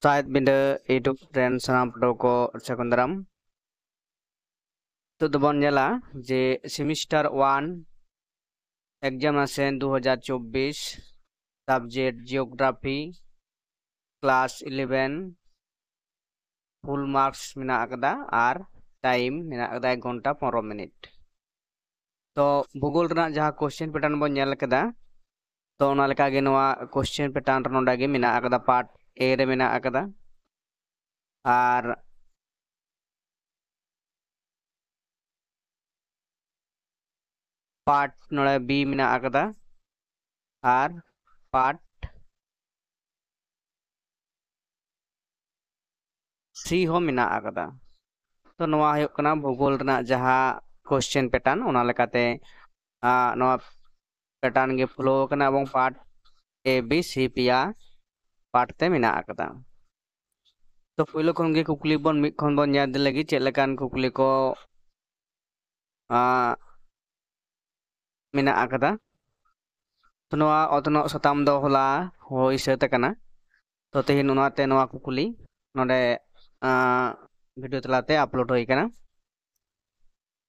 Saat benda itu dan sanam proko sekundaram. तो दबन जला जे semester 1 examination 2024 subject geography class 11 full marks मिना अकदा आर टाइम मिना अकदा 1 घंटा 15 मिनट तो भूगोल रना जहां क्वेश्चन पैटर्न बन नेल कदा तो ओना लेका गे नवा क्वेश्चन पैटर्न नोडा गे मिना अकदा पार्ट ए रे मिना अकदा आर पार्ट नोडा बी मिना अकदा आर पार्ट सी हो मिना अकदा तो नवा हुयुक कना भूगोल रना जहां क्वेश्चन पैटर्न ओना लेकाते नवा पैटर्न गे फ्लो कना एवं पार्ट ए बी सी पिया पार्ट ते मिना अकदा तो पहले खन गे कुकली बन मिद खन बन याद लगी चेक लेकान कुकली को मिना अकदा तो नवा अतनो सताम दो होला होई सेत कना तो तेहिन ओनाते नवा कुकली नोडे वीडियो तलाते अपलोड होई कना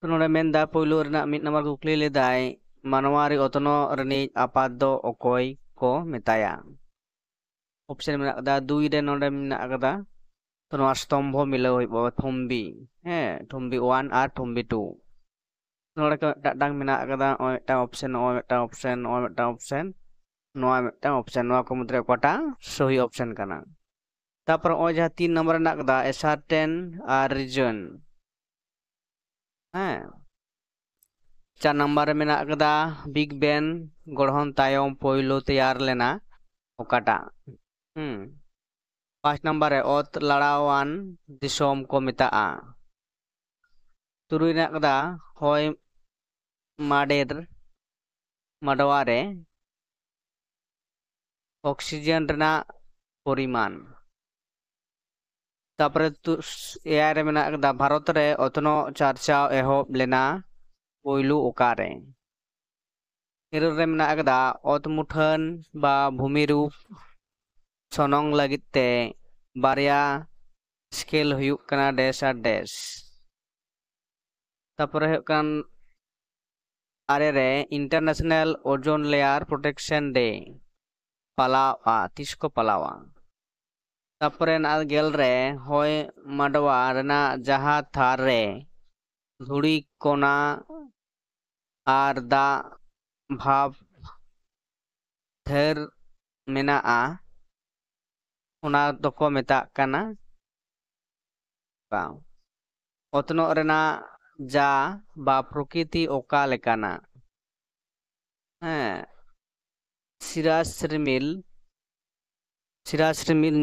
तो नोडे मेनदा पहलो रना मिद नंबर कुकली लेदाय मानवारी अतनो रनी आपात दो ओकोय को मेताया ऑप्शन मिना अकदा 2 रे नोडे मिना अकदा तो नवा स्तंभ मिलाव होइबो थुम्बी थुम्बी 1 और थुम्बी 2 नोडे को डांग मिना अकदा ओटा ऑप्शन नवा मिटा ऑप्शन नवा को मुद्रे कोटा सही ऑप्शन कना तापर ओ जहां 3 नंबर ना अकदा ए सर्टेन रीजन 4 नंबर मिना अकदा बिग बेन गढ़न तायम पोइलो तैयार लेना ओकाटा 5 नंबर है ओत लड़ावान दिसोम को मिताआ तुरुई ना अकदा होय माडवारे ऑक्सीजन रना परिमाण तापर एआर रे मेना अकदा भारत रे अतनो चर्चा एहोब लेना पोइलू ओकारे इरर रे मेना अकदा ओत मुठन बा भूमि रूप सनोंग लगिते बारिया स्केल हुयुक कना डेस आर डेस तापर हुयुक कान आरे रे international ozone layer protection day पालावा तीस को पालावा तापरे ना गेल रे होय माडवा रना जहा थार रे धुड़ी कोना आर दा भाव थेर मेना उना दोको मेता कना ओतनो रेना जा बा प्रकृति ओका लेकाना सिराश्रिमिल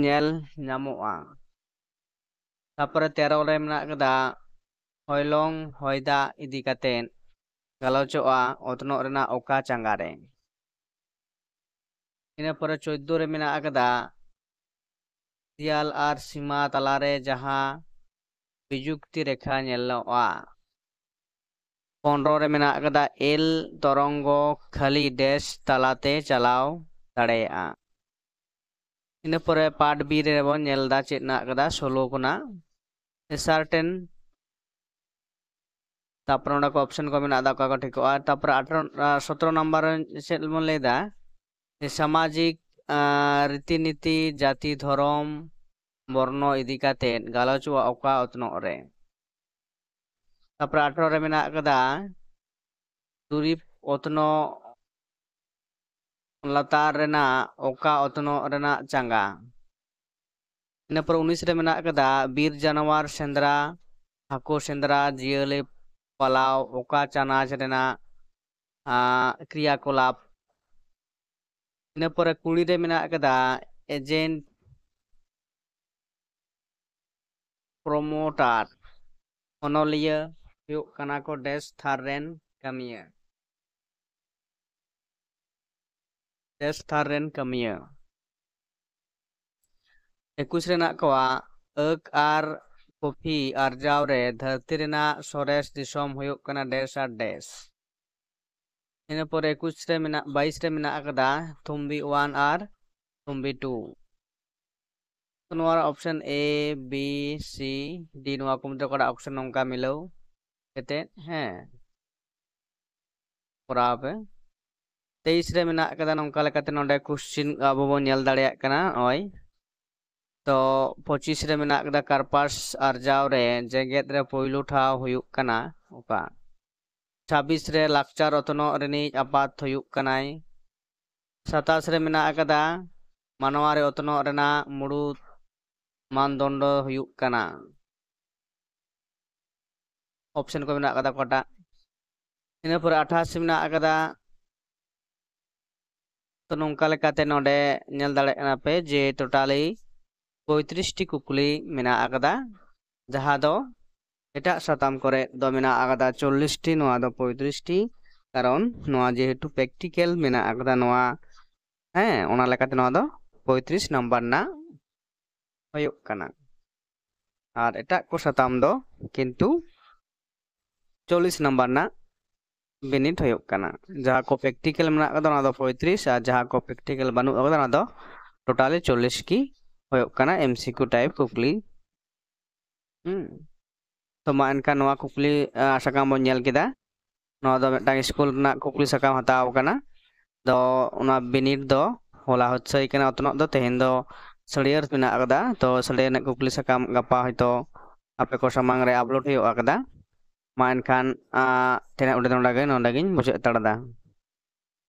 नेल नामोआ तापरे 13 रे मेना कदा होयलोंग होयदा इदी कातेन गलोचोआ ओतनो रेना ओका चांगारे इना पर 14 रे मेना कदा सियाल आर सीमा तलारे जहां बिजुक्ति रेखा नेलोआ 15 रे मेना कदा एल तरंगो खाली देश तलाते चलाव दाड़ेया इन पर पार्ट बी रे बन नेलदा चेतना कदा 16 कोना सर्टेन तापर ओना को ऑप्शन को मेना दा का ठिकआ तापर 17 नंबर चेल मन लेदा सामाजिक रीतिनीति जाति धर्म वर्ण इदी काते गालोचवा ओका उतनो रे तापर 18 रे मेना कदा दुरीप उतनो लतार रेना ओका उतनो रेना चांगा इन पर 19 रे मेना कदा बीर जानवर सेंद्रा हाको सेंद्रा जियले पलाव ओका चानाच रेना क्रियाकलाप इन पर 20 रे मेना कदा एजेंट प्रोमोटर ओनोलिया हुयुक कना को डेस थारेन कमिया डेस थारेन कमिया 21 रेना कोआ अक आर कॉफी आरजाव रे धरती रेना सोरेस दिसोम हुयुक कना डेस आर डेस इन पर 21 रे मेना 22 रे मेना कदा थुम्बी 1 आर थुम्बी 2 तो नोआ option A B C D नोआ को मुद्रे कोड़ा ऑप्शन नोंका मिलो केते हैं कोराव पे 23 रे मेना कदा नोंका लेकाते नोंडे क्वेश्चन आबो बो नेल दाड़ेया कना ओय तो 25 रे मेना कदा कार्पास आरजाव रे जेगेत रे पोइलु ठाव हुयुक कना ओका 26 रे लाक्चार अतनो रेनी आपात हुयुक कनाय 27 रे मेना कदा मानवा रे अतनो रेना मुडु मानदंड हुयुक कना ऑप्शन को मेना कदा कोटा इन पर 28 मेना कदा तो नोंका लेकाते नोडे नेल दाड़े कना पे जे टोटाली 35 टी कुकुली मेना आकदा जहां दो एटा साताम करे दो मेना आकदा 40 टी नोआ दो 35 टी कारण नोआ जेहेतु प्रैक्टिकल मेना आकदा नोआ हैं ओना लेकाते नोआ दो 35 नंबर ना होयुक कना और एटा को साताम दो किंतु 40 नंबर ना बिनिट होयुक कना जहां को प्रैक्टिकल मेना आकदा ना दो 35 और जहां को प्रैक्टिकल बानु आकदा ना दो टोटाली 40 की होयुक कना एमसीक्यू टाइप कुकली तो मा एनका नोआ कुकली सकाम बन नेल केदा नोआ दो मिदटांग स्कूल ना कुकली सकाम हताव कना दो उना बिनिट दो होला होच्छई कना अतनो दो तेहेन दो सड़ियर मेना आकदा तो सड़ियर ना कुकली सकाम गप्पा हयतो आपे को सामांग रे अपलोड हुयुक आकदा मा एनखान तेना उडे नोंडागे नोंडागिन मुचाद तड़दा।